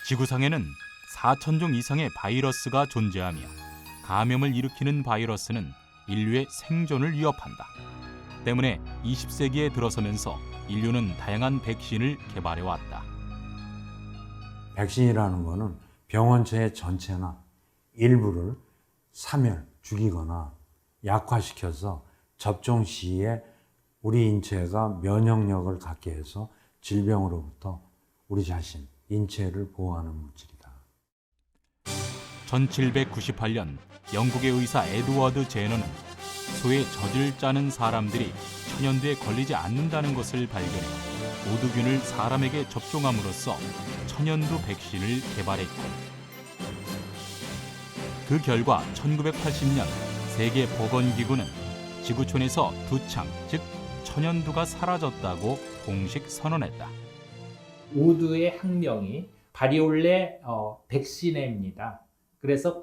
지구상에는 4,000종 이상의 바이러스가 존재하며 감염을 일으키는 바이러스는 인류의 생존을 위협한다. 때문에 20세기에 들어서면서 인류는 다양한 백신을 개발해왔다. 백신이라는 거는 병원체의 전체나 일부를 사멸, 죽이거나 약화시켜서 접종 시에 우리 인체가 면역력을 갖게 해서 질병으로부터 우리 자신, 인체를 보호하는 물질이다. 1798년 영국의 의사 에드워드 제너는 소의 젖을 짜는 사람들이 천연두에 걸리지 않는다는 것을 발견해 오두균을 사람에게 접종함으로써 천연두 백신을 개발했고, 그 결과 1980년 세계보건기구는 지구촌에서 두창, 즉 천연두가 사라졌다고 공식 선언했다. 우두의 학명이 바리올레 백신입니다. 그래서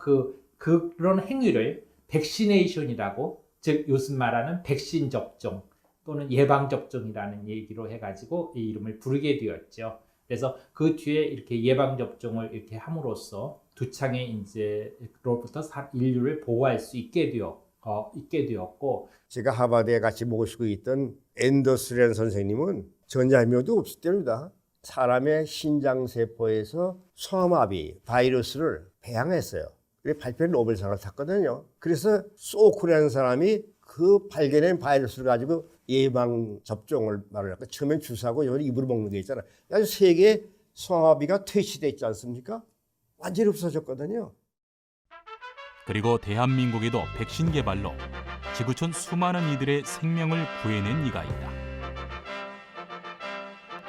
그런 행위를 백시네이션이라고, 즉 요즘 말하는 백신 접종 또는 예방 접종이라는 얘기로 해가지고 이 이름을 부르게 되었죠. 그래서 그 뒤에 이렇게 예방 접종을 이렇게 함으로써 두창의 인재로부터 인류를 보호할 수 있게 되었고, 제가 하버드에 같이 모시고 있던 앤더스라는 선생님은 전자혈명도 없을 때입니다. 사람의 신장세포에서 소아마비 바이러스를 배양했어요. 그래서 발표를 노벨상을 탔거든요. 그래서 소쿠라는 사람이 그 발견한 바이러스를 가지고 예방 접종을 말하니까 처음엔 주사하고 이걸 입으로 먹는 게 있잖아요. 아주 세계에 소아마비가 퇴치돼 있지 않습니까? 완전히 없어졌거든요. 그리고 대한민국에도 백신 개발로 지구촌 수많은 이들의 생명을 구해낸 이가 있다.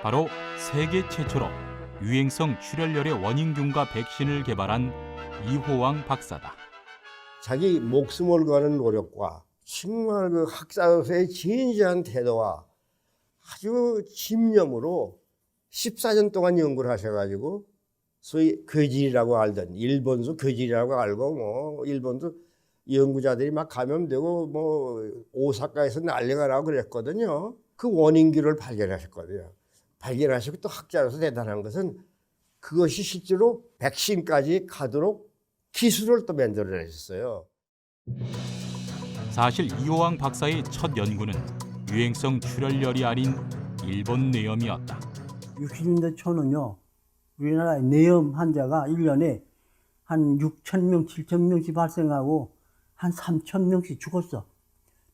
바로 세계 최초로 유행성 출혈열의 원인균과 백신을 개발한 이호왕 박사다. 자기 목숨을 거는 노력과 정말 그 학자로서의 진지한 태도와 아주 집념으로 14년 동안 연구를 하셔가지고 소위 괴질이라고 알던 일본도 괴질이라고 알고 뭐 일본도 연구자들이 막 감염되고 뭐 오사카에서 난리가 나고 그랬거든요. 그 원인균을 발견하셨거든요. 발견하시고 또 학자로서 대단한 것은 그것이 실제로 백신까지 가도록 기술을 또 만들어내셨어요. 사실 이호왕 박사의 첫 연구는 유행성 출혈열이 아닌 일본 뇌염이었다. 60년대 초는요, 우리나라의 뇌염 환자가 1년에 한 6,000명, 7,000명씩 발생하고 한 3,000명씩 죽었어.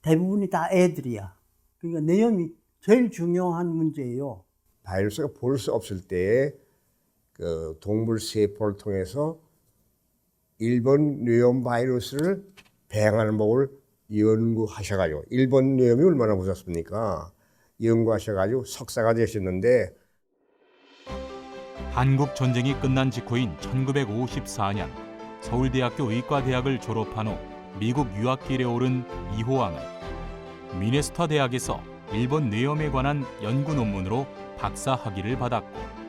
대부분이 다 애들이야. 그러니까 뇌염이 제일 중요한 문제예요. 바이러스가 볼 수 없을 때 그 동물 세포를 통해서 일본 뇌염 바이러스를 배양하는 법을 연구하셔가지고, 일본 뇌염이 얼마나 무섭습니까? 연구하셔가지고 석사가 되셨는데, 한국 전쟁이 끝난 직후인 1954년 서울대학교 의과대학을 졸업한 후 미국 유학길에 오른 이호왕은 미네소타 대학에서 일본 뇌염에 관한 연구 논문으로 박사 학위를 받았고,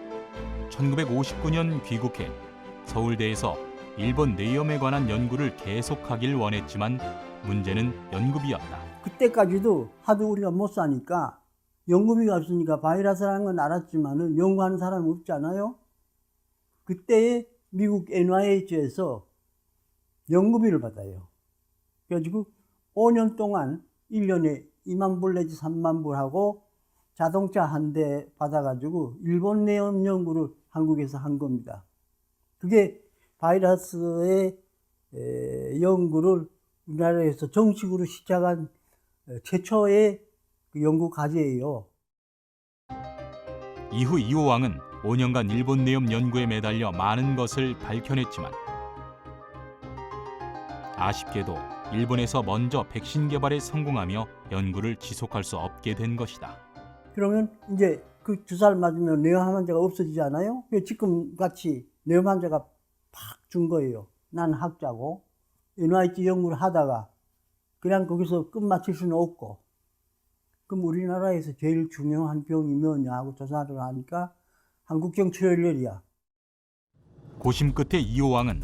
1959년 귀국해 서울대에서 일본 뇌염에 관한 연구를 계속하길 원했지만 문제는 연구비였다. 그때까지도 하도 우리가 못 사니까 연구비가 없으니까 바이러스라는 건 알았지만은 연구하는 사람이 없잖아요. 그때 미국 NIH에서 연구비를 받아요. 그래가지고 5년 동안 1년에 2만 불 내지 3만 불 하고 자동차 한 대 받아가지고 일본 뇌염 연구를 한국에서 한 겁니다. 그게 바이러스의 연구를 우리나라에서 정식으로 시작한 최초의 그 연구 과제예요. 이후 이호왕은 5년간 일본 뇌염 연구에 매달려 많은 것을 밝혀냈지만 아쉽게도 일본에서 먼저 백신 개발에 성공하며 연구를 지속할 수 없게 된 것이다. 그러면 이제 그 주사를 맞으면 뇌염 환자가 없어지잖아요. 지금 같이 뇌염 환자가 팍 준 거예요. 난 학자고 NIH 연구를 하다가 그냥 거기서 끝마칠 수는 없고, 그럼 우리나라에서 제일 중요한 병이 뭐냐 하고 조사를 하니까 한국형 출혈열이야. 고심 끝에 이호왕은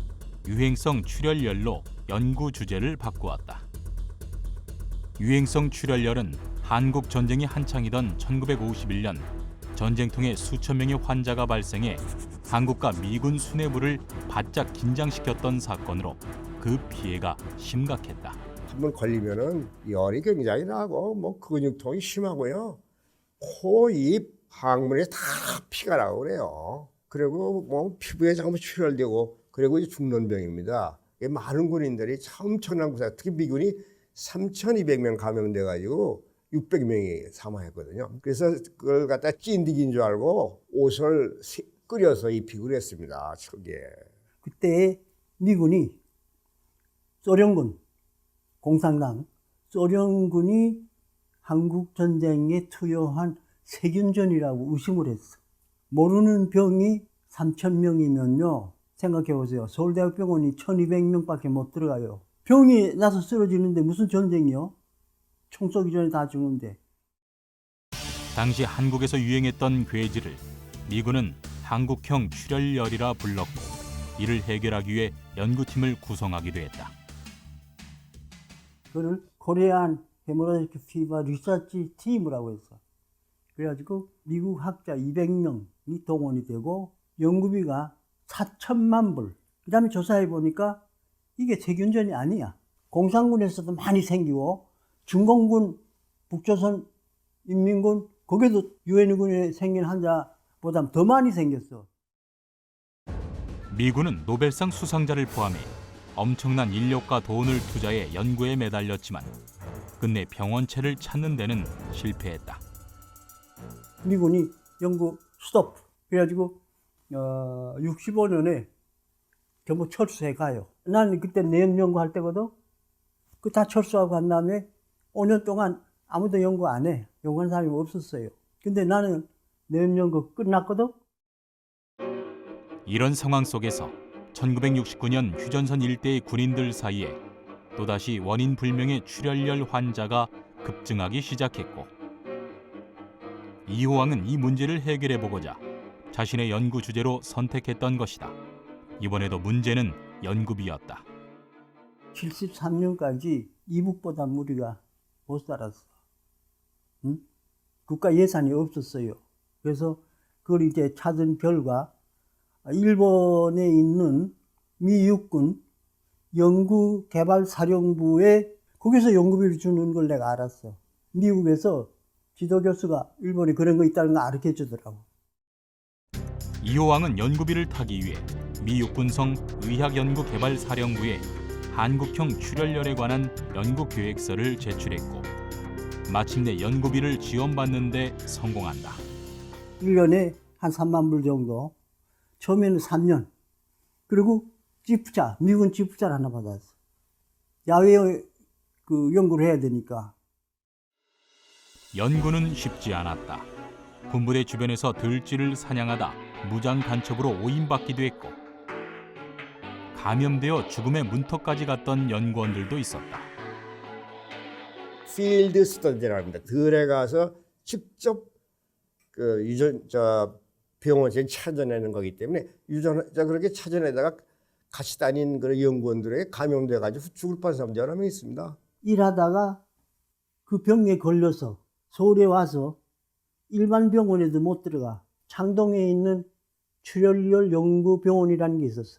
유행성 출혈열로 연구 주제를 바꾸었다. 유행성 출혈열은 한국 전쟁이 한창이던 1951년 전쟁통에 수천 명의 환자가 발생해 한국과 미군 수뇌부를 바짝 긴장시켰던 사건으로 그 피해가 심각했다. 한번 걸리면은 열이 굉장히 나고 뭐 근육통이 심하고요. 코, 입, 항문에 다 피가 나고 그래요. 그리고 뭐 피부에 잠깐 출혈되고 그리고 이제 죽는 병입니다. 많은 군인들이 엄청난 구사, 특히 미군이 3,200명 감염돼 가지고 600명이 사망했거든요. 그래서 그걸 갖다 찐득인 줄 알고 옷을 끓여서 입히고 그랬습니다. 저게. 그때 미군이 소련군, 공산당, 소련군이 한국 전쟁에 투여한 세균전이라고 의심을 했어. 모르는 병이 3,000명이면요. 생각해 보세요. 서울대학병원이 1,200명밖에 못 들어가요. 병이 나서 쓰러지는데 무슨 전쟁이요? 총 쏘기 전에 다 죽는데. 당시 한국에서 유행했던 괴질을 미군은 한국형 출혈열이라 불렀고 이를 해결하기 위해 연구팀을 구성하기도 했다. 그걸 코리안 헤모라지크 피버 리서치 팀이라고 했어. 그래가지고 미국 학자 200명이 동원이 되고 연구비가 4천만 불. 그 다음에 조사해 보니까 이게 세균전이 아니야. 공산군에서도 많이 생기고 중공군, 북조선 인민군, 거기도 유엔군에 생긴 환자보다 더 많이 생겼어. 미군은 노벨상 수상자를 포함해 엄청난 인력과 돈을 투자해 연구에 매달렸지만 끝내 병원체를 찾는 데는 실패했다. 미군이 연구 스톱. 그래가지고 65년에 전부 철수해 가요. 나는 그때 내연 연구할 때거든. 그 다 철수하고 간 다음에 5년 동안 아무도 연구 안 해. 연구하는 사람이 없었어요. 근데 나는 내연 연구 끝났거든. 이런 상황 속에서 1969년 휴전선 일대의 군인들 사이에 또다시 원인 불명의 출혈열 환자가 급증하기 시작했고 이호왕은 이 문제를 해결해보고자 자신의 연구 주제로 선택했던 것이다. 이번에도 문제는 연구비였다. 73년까지 이북보다 우리가 못 살았어. 응? 국가 예산이 없었어요. 그래서 그걸 이제 찾은 결과 일본에 있는 미 육군 연구개발사령부에 거기서 연구비를 주는 걸 내가 알았어. 미국에서 지도교수가 일본에 그런 거 있다는 거 가르쳐 주더라고. 이호왕은 연구비를 타기 위해 미 육군성 의학연구개발사령부에 한국형 출혈열에 관한 연구계획서를 제출했고 마침내 연구비를 지원받는 데 성공한다. 1년에 한 3만 불 정도. 처음에는 3년. 그리고 지프차, 미군 지프차를 하나 받았어. 야외에 그 연구를 해야 되니까. 연구는 쉽지 않았다. 군부대 주변에서 들쥐를 사냥하다 무장 간첩으로 오인받기도 했고 감염되어 죽음의 문턱까지 갔던 연구원들도 있었다. 필드 스터디라고 합니다. 들에 가서 직접 그 병원에 찾아내는 거기 때문에 그렇게 찾아내다가 같이 다닌 그런 연구원들에게 감염돼 가지고 죽을 뻔한 사람들 여러 명 있습니다. 일하다가 그 병에 걸려서 서울에 와서 일반 병원에도 못 들어가. 창동에 있는 출혈열 연구병원이라는 게 있었어.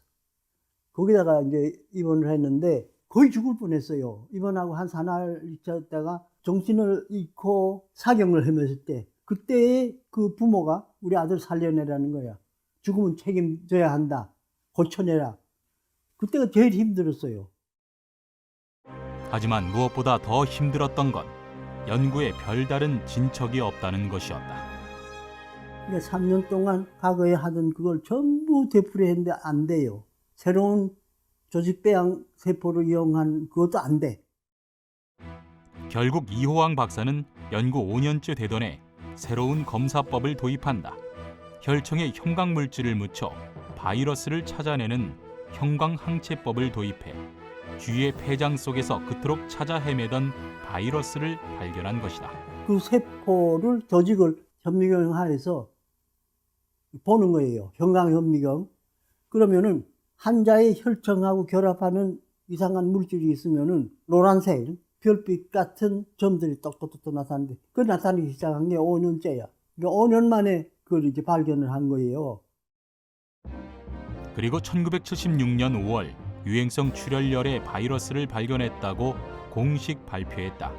거기다가 이제 입원을 했는데 거의 죽을 뻔했어요. 입원하고 한 사날 있다가 정신을 잃고 사경을 헤맸을 때 그때 그 부모가 우리 아들 살려내라는 거야. 죽으면 책임져야 한다. 고쳐내라. 그때가 제일 힘들었어요. 하지만 무엇보다 더 힘들었던 건 연구에 별다른 진척이 없다는 것이었다. 3년 동안 과거에 하던 그걸 전부 되풀이했는데 안 돼요. 새로운 조직배양 세포를 이용한 그것도 안 돼. 결국 이호왕 박사는 연구 5년째 되던 해 새로운 검사법을 도입한다. 혈청에 형광물질을 묻혀 바이러스를 찾아내는 형광항체법을 도입해 쥐의 폐장 속에서 그토록 찾아 헤매던 바이러스를 발견한 것이다. 그 세포를 조직을 현미경하에서 보는 거예요. 형광현미경. 그러면은 환자의 혈청하고 결합하는 이상한 물질이 있으면은 노란색 별빛 같은 점들이 똑똑똑 나타나는데 그 나타나기 시작한 게 5년째야. 그러니까 5년 만에 그걸 이제 발견을 한 거예요. 그리고 1976년 5월 유행성 출혈열의 바이러스를 발견했다고 공식 발표했다.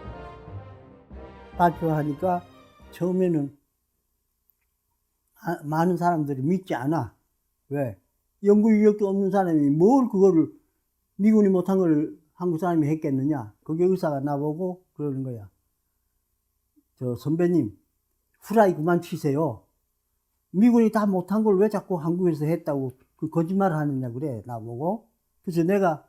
발표하니까 처음에는 많은 사람들이 믿지 않아. 왜? 연구 이력도 없는 사람이 뭘 그거를 미군이 못한 걸 한국 사람이 했겠느냐. 그게 의사가 나보고 그러는 거야. 저 선배님, 후라이 그만 치세요. 미군이 다 못한 걸 왜 자꾸 한국에서 했다고 그 거짓말 하느냐 그래, 나보고. 그래서 내가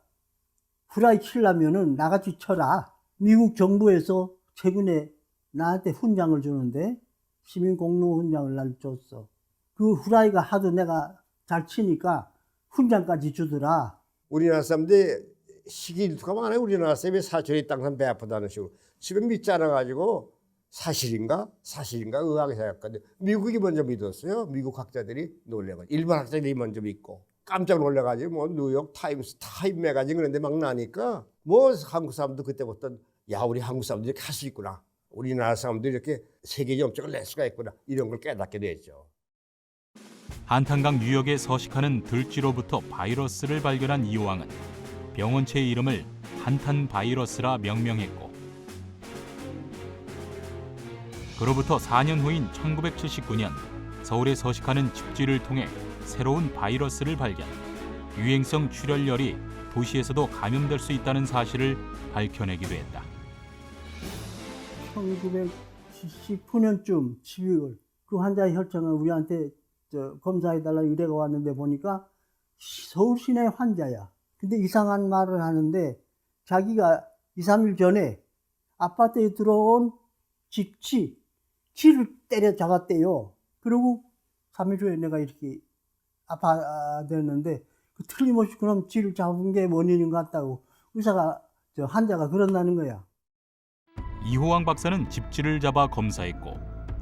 후라이 치려면은 나같이 쳐라. 미국 정부에서 최근에 나한테 훈장을 주는데 시민공로 훈장을 날 줬어. 그 후라이가 하도 내가 잘 치니까 훈장까지 주더라. 우리나라 사람들이 시기일투가 많아요. 우리나라 사람이 사촌이 땅산 배 아프다는 식으로. 지금 믿지 않아가지고 사실인가 의학에 생각하는데 미국이 먼저 믿었어요. 미국 학자들이 놀래가지고 일반 학자들이 먼저 믿고 깜짝 놀래가지고 뭐 뉴욕 타임스 타임 매거진 그런데 막 나니까 뭐 한국 사람도 그때부터 야 우리 한국 사람들이 이렇게 할 수 있구나. 우리나라 사람들이 이렇게 세계 정책을 낼 수가 있구나. 이런 걸 깨닫게 됐죠. 한탄강 유역에 서식하는 들쥐로부터 바이러스를 발견한 이호왕은 병원체의 이름을 한탄 바이러스라 명명했고, 그로부터 4년 후인 1979년 서울에 서식하는 집쥐를 통해 새로운 바이러스를 발견, 유행성 출혈열이 도시에서도 감염될 수 있다는 사실을 밝혀내기도 했다. 1979년쯤 12월 그 환자의 혈청을 우리한테 검사해달라 의뢰가 왔는데 보니까 서울 시내 환자야. 근데 이상한 말을 하는데 자기가 2, 3일 전에 아파트에 들어온 쥐를 때려 잡았대요. 그리고 3일 후에 내가 이렇게 아파졌는데 틀림없이 그럼 쥐를 잡은 게 원인인 것 같다고 의사가 환자가 그런다는 거야. 이호왕 박사는 집쥐를 잡아 검사했고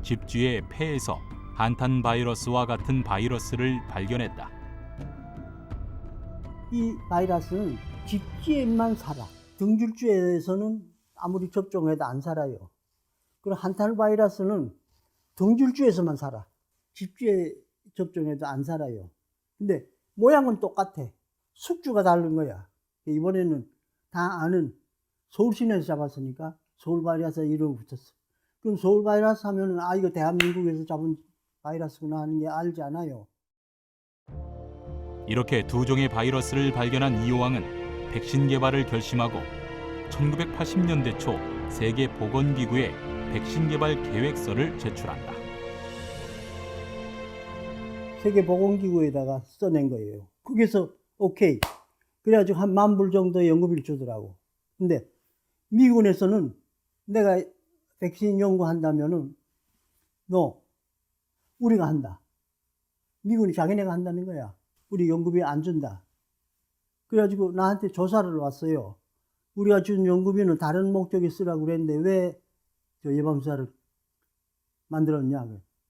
집쥐의 폐에서 한탄 바이러스와 같은 바이러스를 발견했다. 이 바이러스는 집쥐에만 살아. 등줄쥐에서는 아무리 접종해도 안 살아요. 그리고 한탄 바이러스는 등줄쥐에서만 살아. 집쥐에 접종해도 안 살아요. 근데 모양은 똑같아. 숙주가 다른 거야. 이번에는 다 아는 서울 시내에서 잡았으니까 서울 바이러스 이름을 붙였어. 그럼 서울 바이러스 하면은 이거 대한민국에서 잡은 바이러스구나 하는 게 알지 않아요. 이렇게 두 종의 바이러스를 발견한 이호왕은 백신 개발을 결심하고 1980년대 초 세계보건기구에 백신 개발 계획서를 제출한다. 세계보건기구에다가 써낸 거예요. 거기서 오케이. 그래가지고 한 10,000불 정도 연구비를 주더라고. 근데 미군에서는 내가 백신 연구한다면은 우리가 한다. 미군이 자기네가 한다는 거야. 우리 연구비 안 준다. 그래가지고 나한테 조사를 왔어요. 우리가 준 연구비는 다른 목적에 쓰라고 그랬는데 왜 저 예방주사를 만들었냐.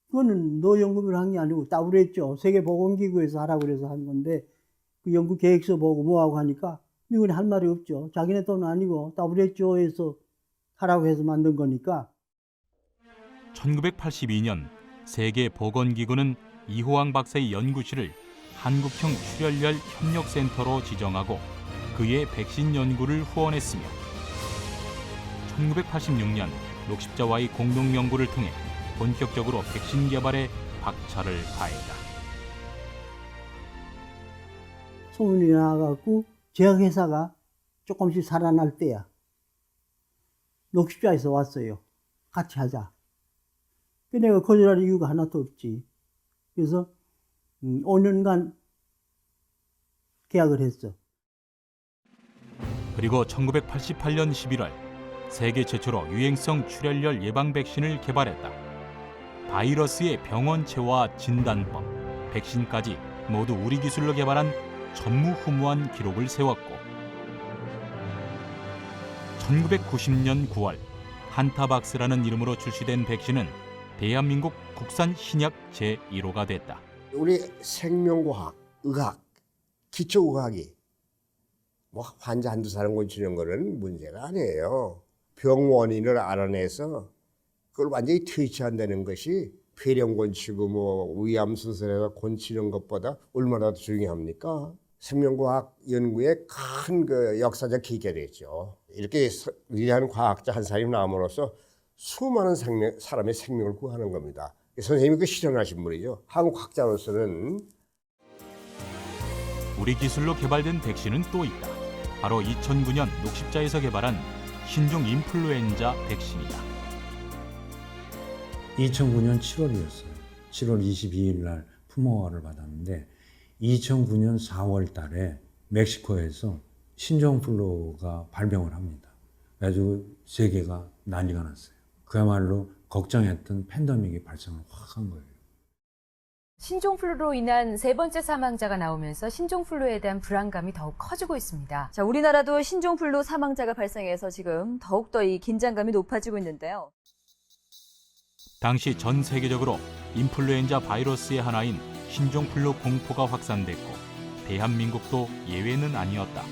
그거는 너 연구비를 한 게 아니고 WHO 세계보건기구에서 하라고 그래서 한 건데 그 연구 계획서 보고 뭐하고 하니까 미군이 할 말이 없죠. 자기네 돈 아니고 WHO에서 하라고 해서 만든 거니까. 1982년 세계보건기구는 이호왕 박사의 연구실을 한국형 출혈열 협력센터로 지정하고 그의 백신 연구를 후원했으며 1986년 녹십자와의 공동 연구를 통해 본격적으로 백신 개발에 박차를 가했다. 소문이 나가고 제약회사가 조금씩 살아날 때야. 녹십자에서 왔어요. 같이 하자. 내가 거절할 이유가 하나도 없지. 그래서 5년간 계약을 했어. 그리고 1988년 11월 세계 최초로 유행성 출혈열 예방 백신을 개발했다. 바이러스의 병원체와 진단법, 백신까지 모두 우리 기술로 개발한 전무후무한 기록을 세웠고 1990년 9월 한타박스라는 이름으로 출시된 백신은 대한민국 국산 신약 제1호가 됐다. 우리 생명과학, 의학, 기초의학이 뭐 환자 한두 사람 고치는 거는 문제가 아니에요. 병 원인을 알아내서 그걸 완전히 퇴치한다는 것이 폐렴권 치고 뭐 위암 수술해서 곤 치는 것보다 얼마나 더 중요합니까? 생명과학 연구의 큰 그 역사적 기결이죠. 이렇게 위대한 과학자 한 사람이 나옴으로써 수많은 사람의 생명을 구하는 겁니다. 선생님이 그 실현하신 분이죠. 한국 학자로서는. 우리 기술로 개발된 백신은 또 있다. 바로 2009년 녹십자에서 개발한 신종 인플루엔자 백신이다. 2009년 7월이었어요. 7월 22일 날 품어허가를 받았는데 2009년 4월 달에 멕시코에서 신종플루가 발병을 합니다. 그래가지고 세계가 난리가 났어요. 그야말로 걱정했던 팬데믹이 발생을 확 한 거예요. 신종플루로 인한 세 번째 사망자가 나오면서 신종플루에 대한 불안감이 더욱 커지고 있습니다. 자, 우리나라도 신종플루 사망자가 발생해서 지금 더욱더 이 긴장감이 높아지고 있는데요. 당시 전 세계적으로 인플루엔자 바이러스의 하나인 신종플루 공포가 확산됐고 대한민국도 예외는 아니었다.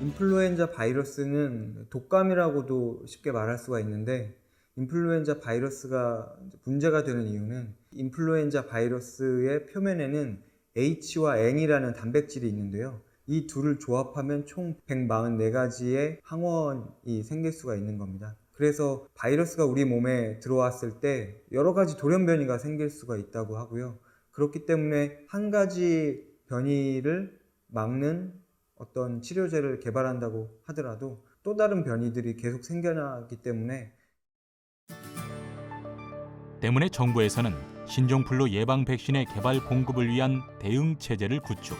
인플루엔자 바이러스는 독감이라고도 쉽게 말할 수가 있는데 인플루엔자 바이러스가 문제가 되는 이유는 인플루엔자 바이러스의 표면에는 H와 N이라는 단백질이 있는데요. 이 둘을 조합하면 총 144가지의 항원이 생길 수가 있는 겁니다. 그래서 바이러스가 우리 몸에 들어왔을 때 여러 가지 돌연 변이가 생길 수가 있다고 하고요. 그렇기 때문에 한 가지 변이를 막는 어떤 치료제를 개발한다고 하더라도 또 다른 변이들이 계속 생겨나기 때문에 정부에서는 신종플루 예방 백신의 개발 공급을 위한 대응 체제를 구축,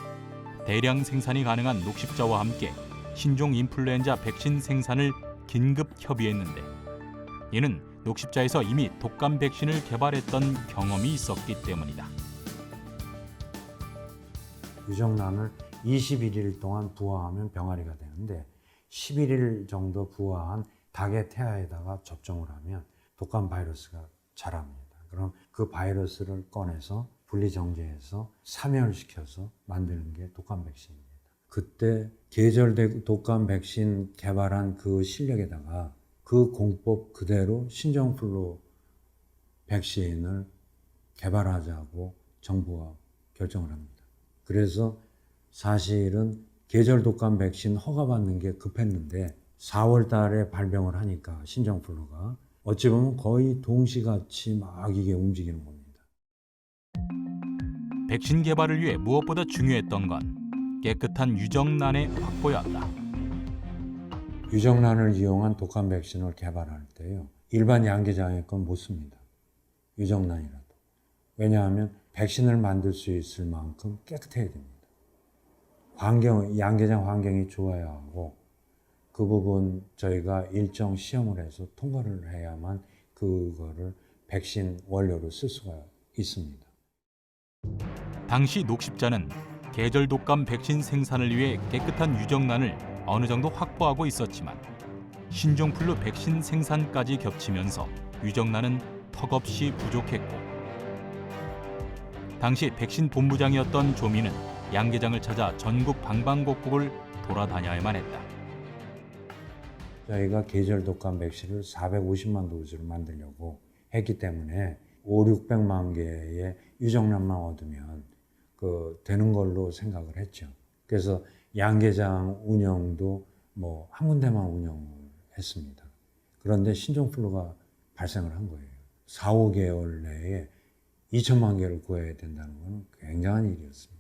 대량 생산이 가능한 녹십자와 함께 신종 인플루엔자 백신 생산을 긴급 협의했는데 이는 녹십자에서 이미 독감 백신을 개발했던 경험이 있었기 때문이다. 유정란을 21일 동안 부화하면 병아리가 되는데 11일 정도 부화한 닭의 태아에다가 접종을 하면 독감 바이러스가 자랍니다. 그럼 그 바이러스를 꺼내서 분리정제해서 사멸시켜서 만드는 게 독감 백신입니다. 그때 계절 독감 백신 개발한 그 실력에다가 그 공법 그대로 신종플루 백신을 개발하자고 정부가 결정을 합니다. 그래서 사실은 계절 독감 백신 허가받는 게 급했는데 4월 달에 발병을 하니까 신종플루가 어찌 보면 거의 동시같이 막 이게 움직이는 겁니다. 백신 개발을 위해 무엇보다 중요했던 건 깨끗한 유정란의 확보였다. 유정란을 이용한 독감 백신을 개발할 때요. 일반 양계장의 건 못 씁니다. 유정란이라도. 왜냐하면 백신을 만들 수 있을 만큼 깨끗해야 됩니다. 양계장 환경이 좋아야 하고 그 부분 저희가 일정 시험을 해서 통과를 해야만 그거를 백신 원료로 쓸 수가 있습니다. 당시 녹십자는 계절 독감 백신 생산을 위해 깨끗한 유정란을 어느 정도 확보하고 있었지만 신종플루 백신 생산까지 겹치면서 유정란은 턱없이 부족했고 당시 백신 본부장이었던 조미는 양계장을 찾아 전국 방방곡곡을 돌아다녀야만 했다. 저희가 계절 독감 백신을 450만 도즈를 만들려고 했기 때문에 500~600만 개의 유정란만 얻으면 되는 걸로 생각을 했죠. 그래서 양계장 운영도 뭐 한 군데만 운영을 했습니다. 그런데 신종플루가 발생을 한 거예요. 4~5개월 내에 2천만 개를 구해야 된다는 건 굉장한 일이었습니다.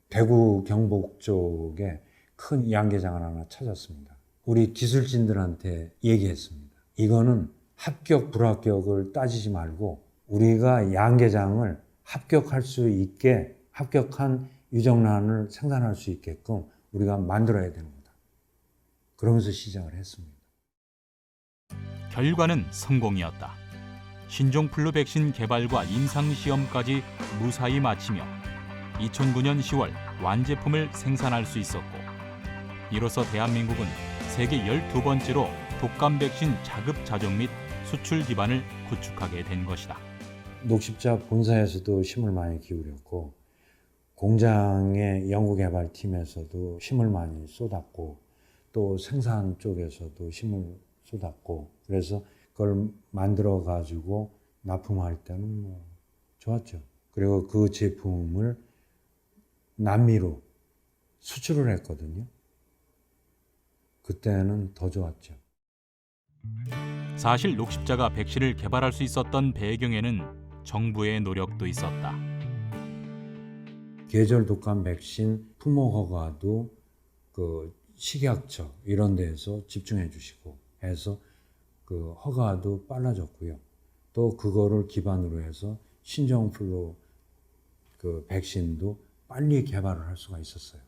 대구 경북 쪽에 큰 양계장을 하나 찾았습니다. 우리 기술진들한테 얘기했습니다. 이거는 합격, 불합격을 따지지 말고 우리가 양계장을 합격할 수 있게 합격한 유정란을 생산할 수 있게끔 우리가 만들어야 되는 거다. 그러면서 시작을 했습니다. 결과는 성공이었다. 신종플루 백신 개발과 임상시험까지 무사히 마치며 2009년 10월 완제품을 생산할 수 있었고 이로써 대한민국은 세계 12번째로 독감 백신 자급자족 및 수출 기반을 구축하게 된 것이다. 녹십자 본사에서도 힘을 많이 기울였고 공장의 연구개발팀에서도 힘을 많이 쏟았고 또 생산 쪽에서도 힘을 쏟았고 그래서 그걸 만들어 가지고 납품할 때는 뭐 좋았죠. 그리고 그 제품을 남미로 수출을 했거든요. 그때는 더 좋았죠. 사실 녹십자가 백신을 개발할 수 있었던 배경에는 정부의 노력도 있었다. 계절 독감 백신 품목 허가도 그 식약처 이런 데에서 집중해 주시고 해서 그 허가도 빨라졌고요. 또 그거를 기반으로 해서 신종플루 그 백신도 빨리 개발을 할 수가 있었어요.